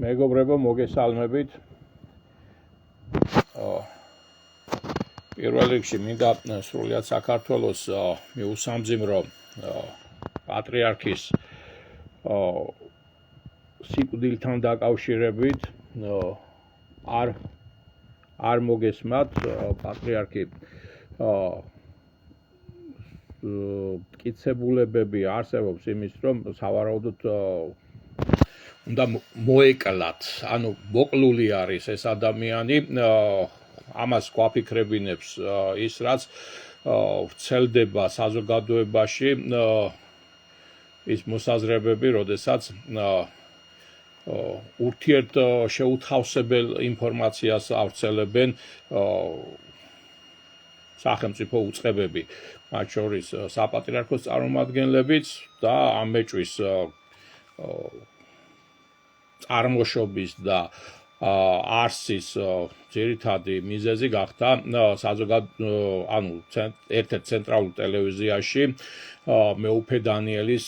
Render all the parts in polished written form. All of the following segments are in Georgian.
მეგობრებო, მოგესალმებით. პირველ რიგში მინდა სრულიად საქართველოს მიუსამძიმრო პატრიარქის სიკვდილთან დაკავშირებით არ მოგესმათ პატრიარქი მტკიცებულებები არსებობს იმის, რომ სავარაუდოდ უნდა მოეკლათ, ანუ მოკლული არის ეს ადამიანი, ამას გვაფიქრებინებს ის, რაც ვრცელდება საზოგადოებაში ის მოსაზრებები, როდესაც ურთიერთშეუთავსებელ ინფორმაციას ავრცელებენ სახელმწიფო უწყებები, მათ შორის საპატრიარქოს წარმომადგენლებიც და ამეჭვის წარმოშობის და არსის ძირითადი მიზეზი გახდა ერთ-ერთ ცენტრალურ ტელევიზიაში მეუფე დანიელის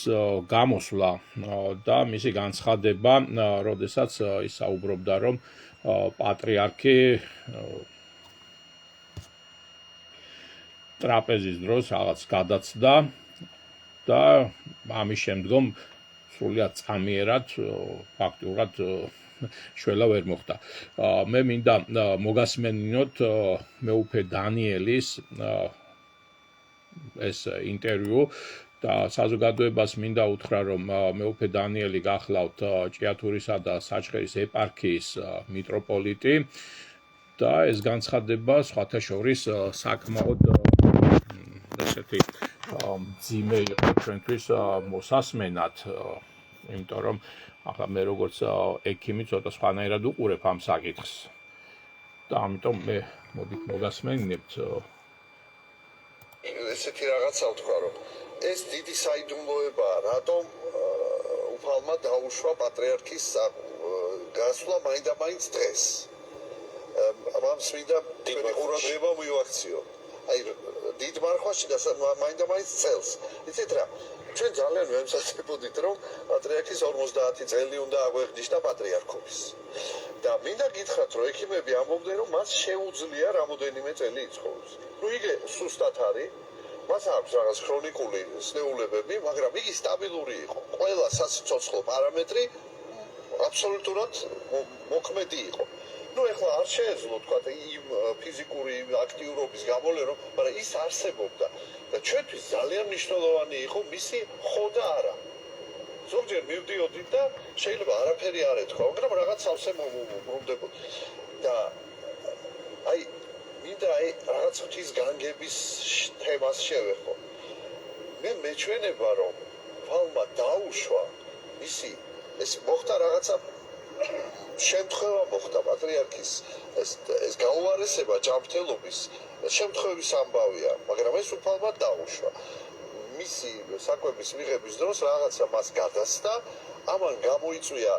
გამოსვლა და მისი განცხადება, როდესაც ის საუბრობდა, რომ პატრიარქი ტრაპეზის დროს რაღაც გადაცდა და ამის შემდგომ სრულიად წამიერად ფაქტიურად შველა ვერ მოხდა. მე მინდა მოგასმენინოთ მეუფე დანიელის ეს ინტერვიუ და საზოგადოებას მინდა უთხრა, რომ მეუფე დანიელი გახლავთ ჭიათურისა და საჩხერის ეპარქიის მიტროპოლიტი და ეს განცხადება სხვათა შორის საკმაოდ ესეთი მძიმე იყო ჩვენთვის მოსასმენად, იმიტომ რომ ახლა მე როგორც ექიმი ცოტა სხვანაირად უყურებ ამ საკითხს და ამიტომ მე მოდით მოგასმენინებთ ესეთი რაღაცა ვთქვა, რომ ეს დიდი საიდუმლოებაა, რატომ უფალმა დაუშვა პატრიარქის გასვლა მაინდამაინც დღეს. ამას მინდა თქვენი ყურადღება მივაქციო. აი დიდ მარხვაში და მაინდამაინც წელს. იცით რა, ჩვენ ძალიან ვემსახურებოდით, რომ პატრიარქის 50 წელი უნდა აგვეღნიშნა პატრიარქობის. და მინდა გითხრათ, რომ ექიმები ამბობდნენ, რომ მას შეუძლია რამოდენიმე წელი იცხოვროს. ნუ იგე სუსტად არის, მას აქვს რაღაც ქრონიკული სნეულებები, მაგრამ იგი სტაბილური იყო. ყველა საცოცხლო პარამეტრი აბსოლუტურად მოქმედი იყო. ნუ ეხლა არ შეეძლო თქვა იმ ფიზიკური აქტიურობის გამოლერო, მაგრამ ის არსებობდა და ჩვენთვის ძალიან მნიშვნელოვანი იყო მისი ხო და არა. ზოგჯერ მივდიოდით და შეიძლება არაფერი არ ეთქვა, მაგრამ რაღაც სავსე მომდებოდა. და აი მინდა რაღაც ღვთის განგების თემას შევეხო. მე მეჩვენება, რომ ვალმა დაუშვა ისი ეს მოხდა რაღაცა შემთხვევა მოხდა პატრიარქის ეს გაუარესება ჯანმრთელობის შემთხვევის ამბავია, მაგრამ ეს უფალმა დაუშვა. მისი საკვების მიღების დროს რაღაცა მას გადასცა, ამან გამოიწვია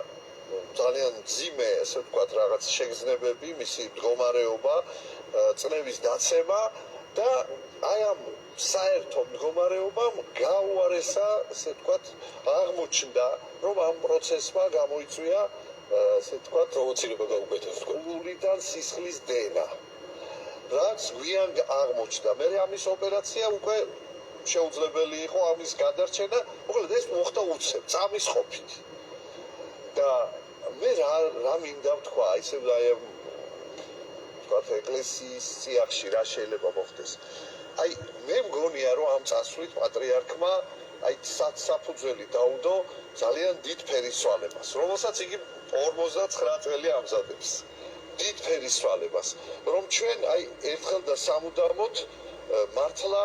ძალიან მძიმე, ასე ვთქვათ, რაღაც შეგრძნებები, მისი მდგომარეობა, წნევის დაცემა და აი ამ საერთო მდგომარეობამ გაუარესა, ასე ვთქვათ, აღმოჩნდა, რომ ამ პროცესმა გამოიწვია ასე ვთქვათ, პროვოცირება გაუკეთეს გულიდან სისხლის დენა. რაც გვიან აღმოჩნდა. მე ამის ოპერაცია უკვე შეუძლებელი იყო ამის გადარჩენა, უბრალოდ ეს მოხდა უცებ, წამის ყოფით. და მე რა მინდა ვთქვა, ისე აი ვთქვათ, ეკლესიის წიაღში რა შეიძლება მოხდეს. აი მე მგონია, რომ ამ წასვლით პატრიარქმა აი საფუძველი დაუდო ძალიან დიდ ფერისცვალებას, რომელსაც იგი 59 წელი ამზადებს. დიდ ფერისცვალებას, რომ ჩვენ აი ერთხელ და სამუდამოდ მართლა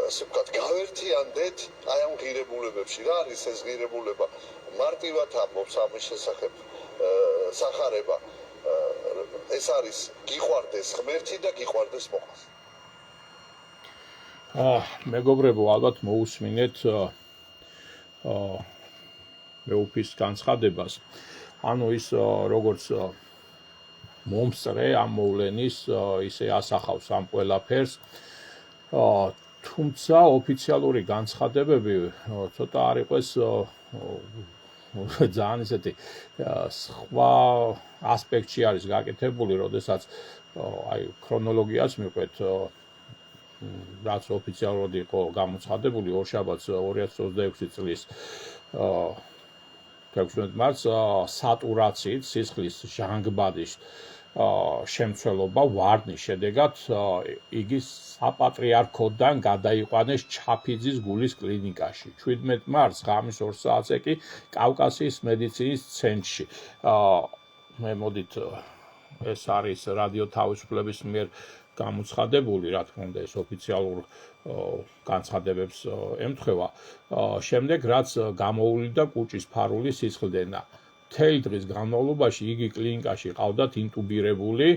ასე ვთქვათ, გავერთიანდეთ აი ამ ღირებულებებში. რა არის ეს ღირებულება? მარტივად ამბობს ამის შესახებ სახარება. ეს არის გიყვარდეს ღმერთი და გიყვარდეს მოყავს. მეგობრებო, ალბათ მოусმინეთ მეუფის განცხადებას. ანუ ის როგორც მომსწრე ამ მოვლენის ისე ასახავს ამ ყველაფერს. თუმცა ოფიციალური განცხადებები ცოტა არ იყოს ძალიან ისეთი სხვა ასპექტში არის გაკეთებული, როდესაც აი ქრონოლოგიას მივყვეთ რაც ოფიციალურად იყო გამოცხადებული ორშაბათს 2026 წლის 16 მარტს სატურაციით სისხლის ჟანგბადის შემცველობა ვარდნის შედეგად იგი საპატრიარქოდან გადაიყვანეს ჩაფიძის გულის კლინიკაში. 17 მარტს ღამის 2 საათზე კი კავკასიის მედიცინის ცენტრში. მე მოდით ეს არის რადიო თავისუფლების მიერ გამოცხადებული, რა თქმა უნდა, ეს ოფიციალურ განცხადებებს ემთხვევა. შემდეგ რაც გამოუვლიდა კუჭის ფარული სისხლდენა. მთელი დღის განმავლობაში იგი კლინიკაში ყავდათ ინტუბირებული,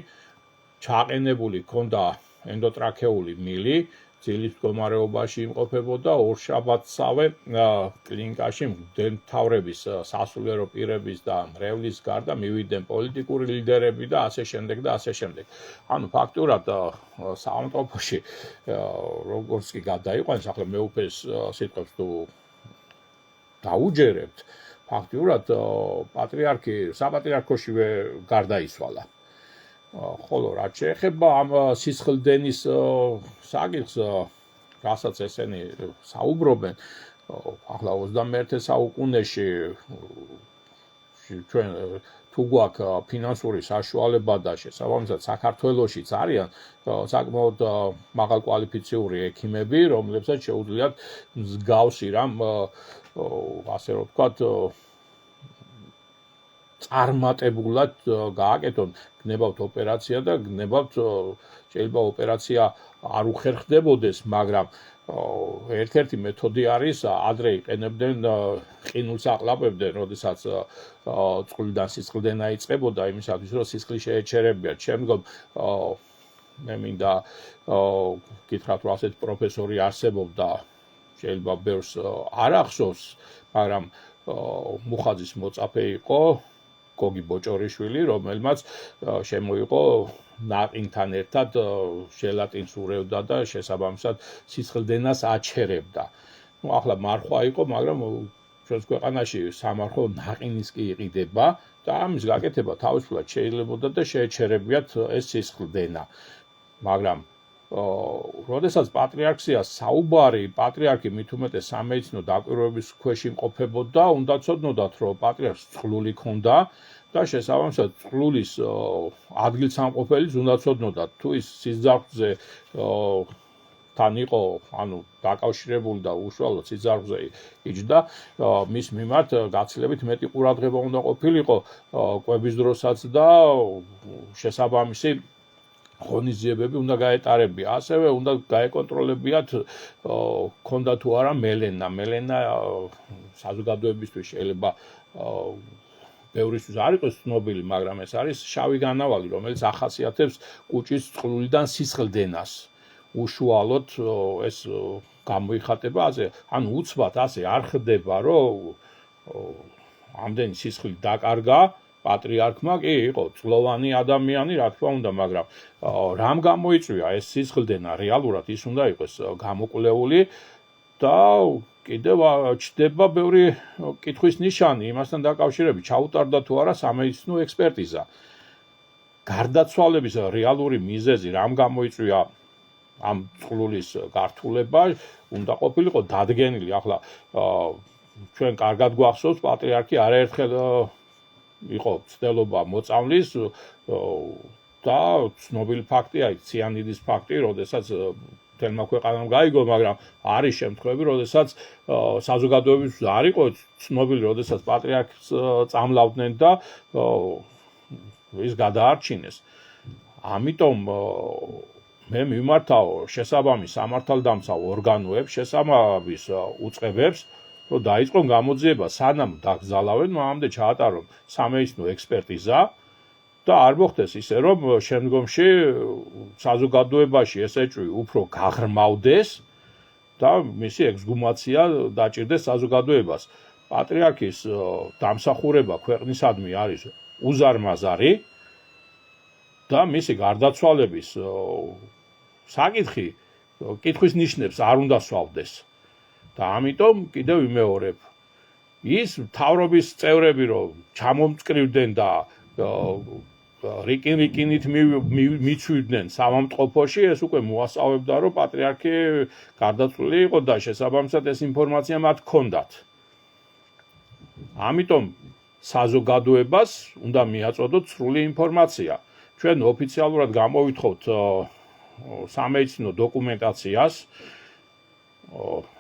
ჩაყენებული ჰქონდა ენდოტრაქეული მილი, ძილის მდგომარეობაში იმყოფებოდა ორშაბათსავე კლინიკაში მღვდელმთავრების სასულიერო პირების და მრევლის გარდა მივიდნენ პოლიტიკური ლიდერები და ასე შემდეგ და ასე შემდეგ. ანუ ფაქტურად საავადმყოფოში როგორც კი გადაიყვანეს, ახლა მეუფეს სიტყვებს თუ დაუჯერებთ, ფაქტურად პატრიარქი საპატრიარქოშივე გარდაიცვალა. ხოლო რაც შეეხება ამ სისხლდენის საკითხს, რასაც ესენი საუბრობენ, ახლა 21 საუკუნეში ჩვენ თუ გვაქვს ფინანსური საშუალება და შესაბამისად საქართველოშიც არიან საკმაოდ მაღალკვალიფიციური ექიმები, რომლებსაც შეუძლიათ მსგავსი რამ ასე რომ ვთქვათ წარმატებულად გააკეთონ, გნებავთ ოპერაცია და გნებავთ შეიძლება ოპერაცია არ უხერხდებოდეს, მაგრამ ერთ-ერთი მეთოდი არის ადრე იყენებდნენ ყინულს აყლაპებდნენ, როდესაც წყლიდან სისხლდენა იწყებოდა იმისათვის, რომ სისხლი შეეჩერებიათ. შემდგომ მე მინდა გითხრათ, რომ ასეთი პროფესორი არსებობდა, შეიძლება ბევრს არ ახსოვს, მაგრამ მუხაძის მოწაფე იყო გოგი ბოჭორიშვილი, რომელმაც შემოიღო ნაყინთან ერთად ჟელატინს ურევდა და შესაბამისად სისხლდენას აჩერებდა. ახლა მარხვა იყო, მაგრამ ჩვენს ქვეყანაში სამარხო ნაყინის კი იყიდება და ამის გაკეთება თავისუფლად შეიძლებოდა და შეეჩერებიათ ეს სისხლდენა. მაგრამ როდესაც პატრიარქია საუბარი, პატრიარქი მით უმეტეს სამედიცინო დაკვირვების ქვეშ იმყოფებოდა, უნდა ცოდნოდათ, რომ პატრიარქს წყლული ჰქონდა და შესაბამისად წყლულის ადგილსამყოფელიც უნდა ცოდნოდათ, თუ ის სიძარღვზე თან იყო, ანუ დაკავშირებული და უშუალოდ სიძარღვზე იჯდა, მის მიმართ გაცილებით მეტი ყურადღება უნდა ყოფილიყო კვების დროსაც და შესაბამისი ღონისძიებები უნდა გაეტარებია. ასევე უნდა გაეკონტროლებიათ ქონდა თუ არა მელენა. მელენა საზოგადოებისთვის შეიძლება ბევრისთვის არ იყოს ცნობილი, მაგრამ ეს არის შავი განავალი, რომელიც ახასიათებს კუჭის წყლულიდან სისხლდენას. უშუალოდ ეს გამოიხატება ასე, ანუ უცბად ასე არ ხდება, რომ ამდენი სისხლი დაკარგა პატრიარქმა კი იყო წლოვანი ადამიანი, რა თქმა უნდა, მაგრამ რამ გამოიწვია ეს სისხლდენა რეალურად ის უნდა იყოს გამოკვლეული და კიდევ ჩდება ბევრი კითხვის ნიშანი იმასთან დაკავშირებით, ჩაუტარდა თუ არა სამედიცინო ექსპერტიზა. გარდაცვალების რეალური მიზეზი რამ გამოიწვია ამ წყლულის გართულება უნდა ყოფილიყო დადგენილი. ახლა ჩვენ კარგად გვახსოვს პატრიარქი არაერთხელ იყო ცდელობა მოწამვლის და ცნობილი ფაქტია ციანიდის ფაქტი, როდესაც თელმა ქვეყანამ გაიგო, მაგრამ არის შემთხვევები, როდესაც საზოგადოების არ იყო ცნობილი, როდესაც პატრიარქს წამლავდნენ და ის გადაარჩინეს. ამიტომ მე მიმართავ შესაბამის სამართალდამცავ ორგანოებს, შესაბამის უწყებებს, რომ დაიწყონ გამოძიება, სანამ დაკრძალავენ, მანამდე ჩაატარონ სამედიცინო ექსპერტიზა და არ მოხდეს ისე, რომ შემდგომში საზოგადოებაში ეს ეჭვი უფრო გაღრმავდეს და მისი ექსგუმაცია დაჭირდეს საზოგადოებას. პატრიარქის დამსახურება ქვეყნისადმი არის უზარმაზარი და მისი გარდაცვალების საკითხი კითხვის ნიშნებს არ უნდა სვავდეს. და ამიტომ კიდევ ვიმეორებ, ის მთავრობის წევრები რომ ჩამომწკრივდნენ და რიკინით მიცვიდნენ სამამტყოფოში, ეს უკვე მოასწავებდა, რომ პატრიარქი გარდაცვლილი იყო და შესაბამისად ეს ინფორმაცია მათ ჰქონდათ. ამიტომ საზოგადოებას უნდა მიაწოდოთ სრული ინფორმაცია. ჩვენ ოფიციალურად გამოვითხოვთ სამედიცინო დოკუმენტაციას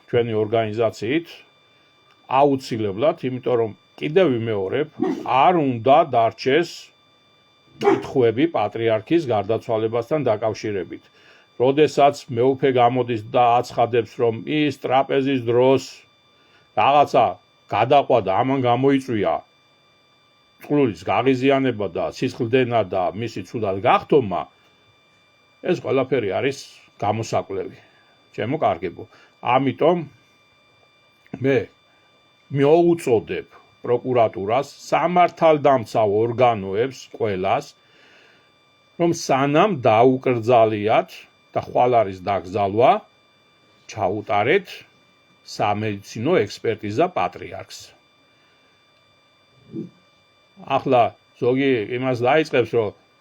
ჩვენი ორგანიზაციით აუცილებლად, იმიტომ რომ კიდევ ვიმეორებ, არ უნდა დარჩეს კითხვები პატრიარქის გარდაცვალებასთან დაკავშირებით. როდესაც მეუფე გამოდის და აცხადებს, რომ ის ტრაპეზის დროს რაღაცა გადაყვა და ამან გამოიწვია წყლულის გაღიზიანება და სისხლდენა და მისი ცუდად გახდომა, ეს ყველაფერი არის გამოსაკვლევი. ჩემო კარგებო, ამიტომ მე მოვუწოდებ პროკურატურას, სამართალდამცავ ორგანოებს ყველას, რომ სანამ დაუკრძალიათ და ხვალ არის დაკრძალვა, ჩაუტარეთ სამედიცინო ექსპერტიზა პატრიარქს. ახლა ზოგი იმას დაიწყებს,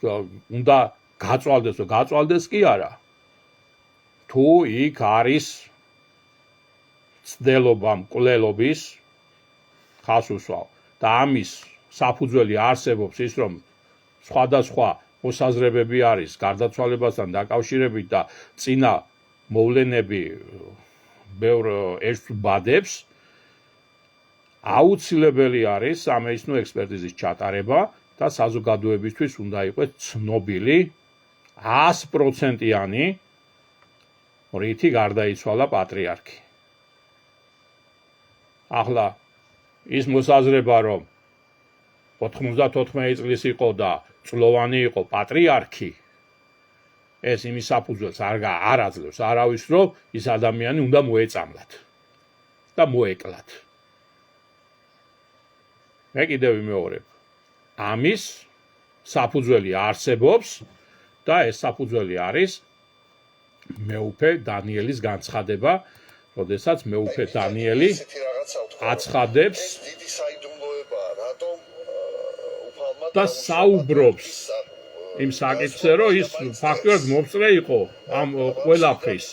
რომ უნდა გაწვალდეს, რომ გაწვალდეს კი არა. თუ იქ არის ცდელობა მკვლელობის ხას უსვავ და ამის საფუძველი არსებობს ის, რომ სხვადასხვა მოსაზრებები არის გარდაცვალებასთან დაკავშირებით და წინა მოვლენები ბევრ ერთს ბადებს, აუცილებელი არის სამედიცინო ექსპერტიზის ჩატარება და საზოგადოებისთვის უნდა იყოს ცნობილი 100%-იანი რითი გარდაიცვალა პატრიარქი. ახლა ის მოსაზრება, რომ 94 წლის იყო და წლოვანი იყო პატრიარქი, ეს იმის საფუძველს არ აძლევს არავის, რომ ის ადამიანი უნდა მოეწამლათ და მოეკლათ. მე კიდევ ვიმეორებ, ამის საფუძველი არსებობს და ეს საფუძველი არის მეუფე დანიელის განცხადება, როდესაც მეუფე დანიელი აცხადებს და საუბრობს იმ საკითხზე, რომ ის ფაქტობრივად მომწრე იყო ამ ყველაფრის.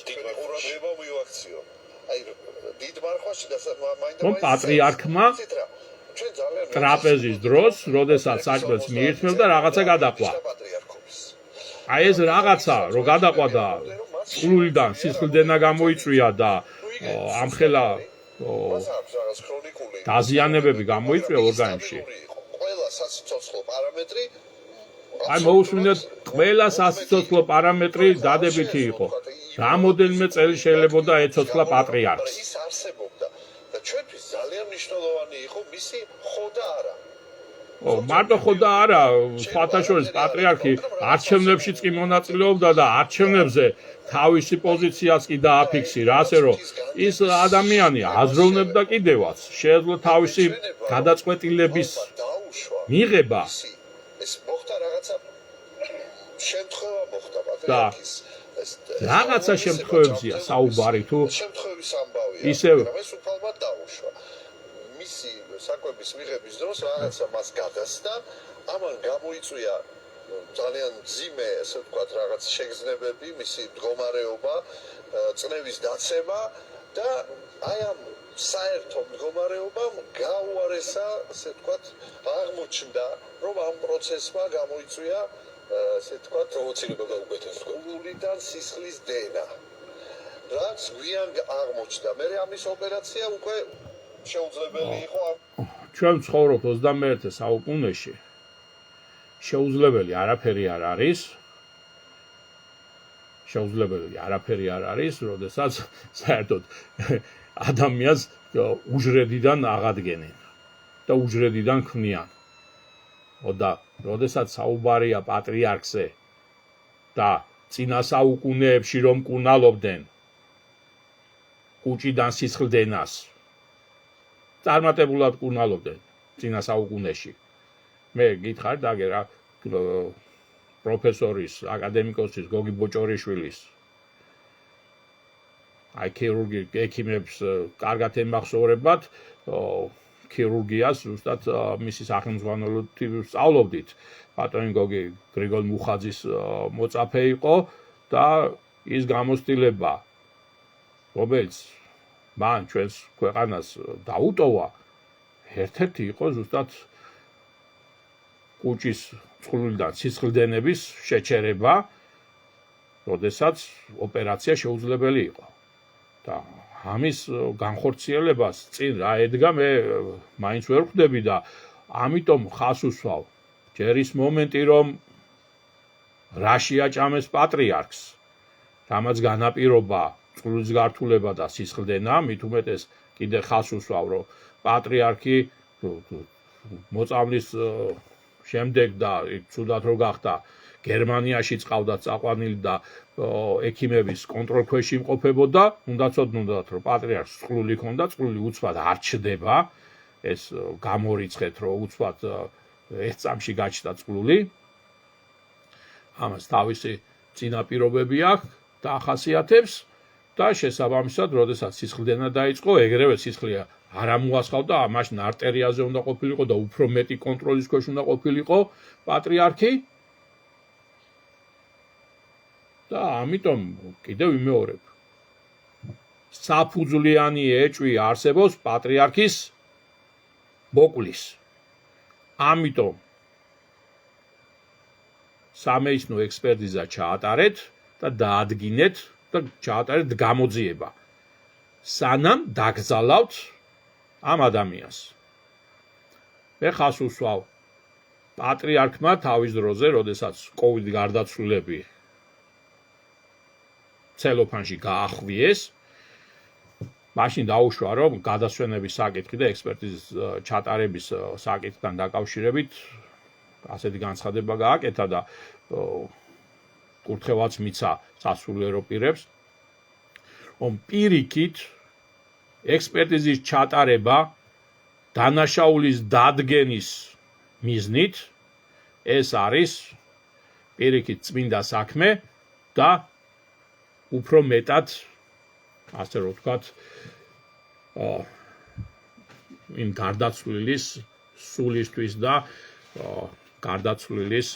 რომ პატრიარქმა ტრაპეზის დროს, როდესაც საჭმელს მიირთმევდა, რაღაცა გადაყვა. აი ეს რაღაცა, რომ გადაყვა და წყლულიდან სისხლდენა გამოიწვია და ამხელა დაზიანებები გამოიწვია ორგანიზმში. აი მოусმინეთ, ყველა სასიცოცხლო პარამეტრი დადებითი იყო. რამოდენიმე წელი შეიძლება ეცოცხლა პატრიარქს. ის არსებობდა და ჩვენთვის ძალიან მნიშვნელოვანი იყო მისი ხოდა არა. მარტო ხოდა არა, სხვათა შორის პატრიარქი არჩევნებშიც კი მონაწილეობდა და არჩევნებზე თავისი პოზიციას კი დააფიქსირა, ასე რომ ის ადამიანი აზროვნებდა კიდევაც, შეეძლო თავისი გადაწყვეტილების მიღება. ეს მოხდა რაღაცა შემთხვევა მოხდა პატრიარქის. რაღაცა შემთხვევებზია საუბარი, თუ შემთხვევის ამბავია. ისევ ეს უფალმა დაუშვა. მისი საკვების მიღების დროს რაღაცა მას გადასცა, ამან გამოიწვია ძალიან ძიმე, ასე ვთქვათ, რაღაც შეგრძნებები, მისი მდგომარეობა, წნევის დაცემა და აი ამ საერთო მდგომარეობამ გაუარესა, ასე ვთქვათ, აღმოჩნდა, რომ ამ პროცესმა გამოიწვია, ასე ვთქვათ, პროვოცირება გაუკეთეს გულიდან სისხლის დენა. რაც გვიან აღმოჩნდა. მე ამის ოპერაცია უკვე შეუძლებელი იყო. ჩვენ ვცხოვრობთ 21 საუკუნეში. შეუძლებელი არაფერი არ არის. შეუძლებელი არაფერი არ არის, როდესაც საერთოდ ადამიანს უჯრედიდან აღადგენენ და უჯრედიდან ქმნიან. და როდესაც საუბარია პატრიარქზე და წინა საუკუნეებში რომ კუნალობდნენ კუჭიდან სისხლდენას, წარმატებულად კუნალობდნენ წინა საუკუნეში. მე გითხარ დაგერა პროფესორის, აკადემიკოსის გოგი ბოჭორიშვილის აი ქირურგი ექიმებს კარგად ემახსოვრებათ ქირურგიას ზუსტად მისი სახელმძღვანელობით სწავლობდით. ბატონი გოგი გრიგოლ მუხაძის მოწაფე იყო და ის გამოცდილება, რომელიც მან ჩვენს ქვეყანას დაუტოვა, ერთ-ერთი იყო ზუსტად კუჭის წყლულიდან სისხლდენების შეჩერება, როდესაც ოპერაცია შეუძლებელი იყო. და ამის განხორციელებას წინ რა ედგა მე მაინც ვერ ხვდები და ამიტომ ხას უსვავ. ჯერ ის მომენტი, რომ რაში აჭამეს პატრიარქს, რამაც განაპირობა წყლულის გართულება და სისხლდენა, მით უმეტეს კიდე ხას უსვავ, რომ პატრიარქი მოწამლის შემდეგ და ცუდად რო გახდა გერმანიაში წავდა წაყვანილი და ექიმების კონტროლ ქვეშ იმყოფებოდა, უნდა ცოდნოდათ, რომ პატრიარქს წყლული ჰქონდა, წყლული უცბად არ ჩდება, ეს გამორიცხეთ, რომ უცბად ეს წამში გაჩნდა წყლული. ამას თავისი წინაპირობები აქვს და ახასიათებს და შესაბამისად, როდესაც სისხლდენა დაიწყო, ეგრევე სისხლი არ ამოასხავდა, მაშინ არტერიაზე უნდა ყოფილიყო და უფრო მეტი კონტროლის ქვეშ უნდა ყოფილიყო პატრიარქი. და ამიტომ კიდევ ვიმეორებ. საფუძვლიანი ეჭვი არსებობს პატრიარქის მოკვლის. ამიტომ სამეცნიერო ექსპერტიზა ჩაატარეთ და დაადგინეთ და ჩაატარეთ გამოძიება. სანამ დაგზალავთ ამ ადამიანს. მე ხას უსვავ პატრიარქმა თავის დროზე, როდესაც COVID გარდაცვლილები ცელოფანში გაახვიეს, მაშინ დაუშვა, რომ გადასვენების საკითხი და ექსპერტიზის ჩატარების საკითხთან დაკავშირებით ასეთი განცხადება გააკეთა და კურთხევაც მიცა სასულიერო პირებს, რომ პირიქით ექსპერტიზის ჩატარება დანაშაულის დადგენის მიზნით ეს არის პირიქით წმინდა საქმე და უფრო მეტად, ასე რომ ვთქვათ, იმ გარდაცვლილის სულისთვის და გარდაცვლილის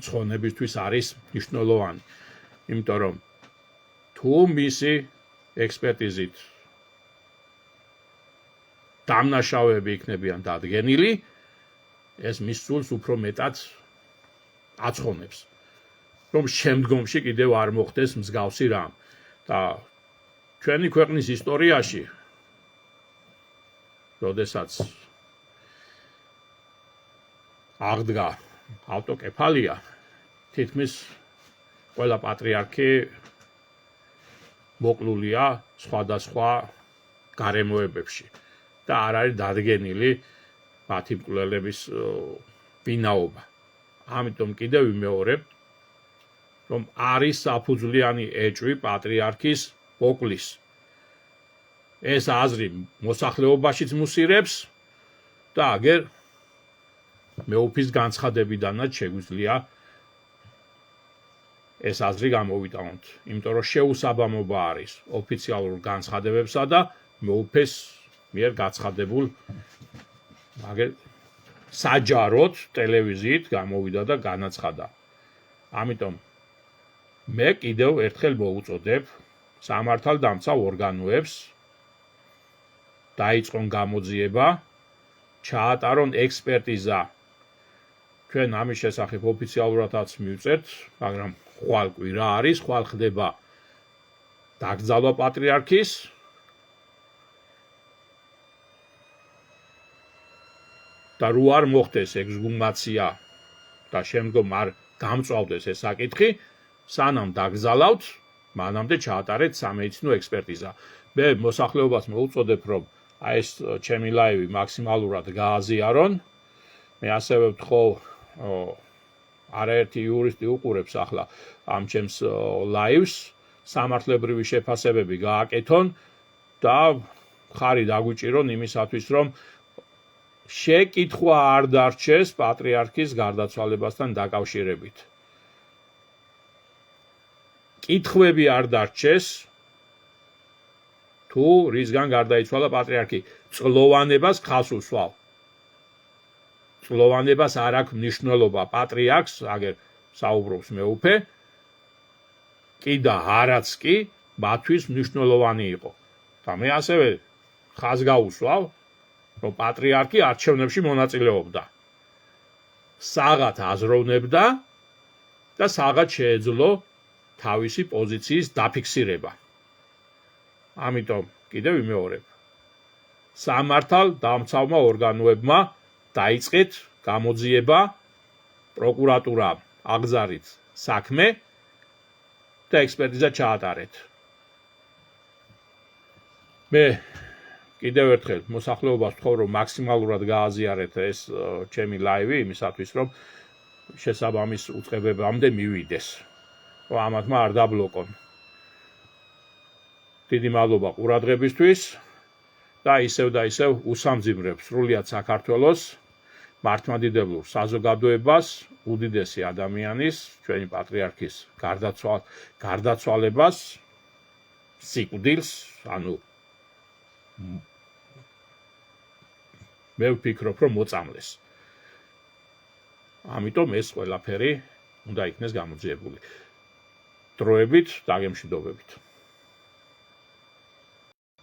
ცხონებისთვის არის მნიშვნელოვანი. იმიტომ რომ თუ მისი ექსპერტიზით დამნაშავეები იქნებიან დადგენილი, ეს მის სულს უფრო მეტად აცხონებს. რომ შემდგომში კიდევ არ მოხდეს მსგავსი რამ. და ჩვენი ქვეყნის ისტორიაში, როდესაც აღდგა ავტოკეფალია, თითქმის ყველა პატრიარქი მოკლულია სხვადასხვა გარემოებებში და არ არის დადგენილი მათი მკვლელების ვინაობა. ამიტომ კიდევ ვიმეორებ, რომ არის საფუძვლიანი ეჭვი პატრიარქის მოკვლის. ეს აზრი მოსახლეობაშიც მუსირებს და აგერ მეუფის განცხადებიდანაც შეგვიძლია ეს აზრი გამოვიტანოთ. იმიტომ რომ შეუსაბამობა არის ოფიციალურ განცხადებებსა და მეუფეს მიერ გაცხადებულ აგერ საჯაროდ ტელევიზიით გამოვიდა და განაცხადა. ამიტომ მე კიდევ ერთხელ მოვუწოდებ სამართალდამცავ ორგანოებს დაიწყონ გამოძიება, ჩაატარონ ექსპერტიზა. ჩვენ ამის შესახებ ოფიციალურადაც მივწერთ, მაგრამ ხვალ კვირა არის, ხვალ ხდება დაკრძალვა პატრიარქის და რო არ მოხდეს ექსჰუმაცია და შემდგომ არ გამწვავდეს ეს საკითხი, სანამ დაგზალავთ, მანამდე ჩაატარეთ სამედიცინო ექსპერტიზა. მე მოსახლეობას მოვუწოდებ, რომ აი ეს ჩემი ლაივი მაქსიმალურად გააზიარონ. მე ასევე ვთხოვ, არაერთი იურისტი უყურებს ახლა ამ ჩემს ლაივს, სამართლებრივი შეფასებები გააკეთონ და ხარი დაგვიჭირონ იმისათვის, რომ შეკითხვა არ დარჩეს პატრიარქის გარდაცვალებასთან დაკავშირებით. კითხვები არ დარჩეს თუ რისგან გარდაიცვალა პატრიარქი. წლოვანებას ხალხს უსვავ. წლოვანებას არ აქვს მნიშვნელობა პატრიარქს, აგერ საუბრობს მეუფე, კი და არაც კი მათთვის მნიშვნელოვანი იყო. და მე ასევე ხაზს გაუსვავ, რომ პატრიარქი არჩევნებში მონაწილეობდა. საღად აზროვნებდა და საღად შეეძლო თავისი პოზიციის დაფიქსირება. ამიტომ კიდევ ვიმეორებ. სამართალ დამცავმა ორგანოებმა დაიწყეთ გამოძიება, პროკურატურა აგზარით საქმე და ექსპერტიზა ჩაატარეთ. მე კიდევ ერთხელ მოსახლეობას ვთხოვ, რომ მაქსიმალურად გააზიარეთ ეს ჩემი ლაივი იმისათვის, რომ შესაბამის უწყებებამდე მივიდეს. რომ ამათმა არ დაბლოკონ. დიდი მადლობა ყურადღებისთვის და ისევ უსამძიმრებ სრულიად საქართველოს მართლმადიდებლურ საზოგადოებას, უდიდესი ადამიანის, ჩვენი პატრიარქის გარდაცვალებას, სიკვდილს, ანუ მე ვფიქრობ, რომ მოწამლეს. ამიტომ ეს ყველაფერი უნდა იქნეს გამოძიებული. დროებით დაგემშვიდობებით.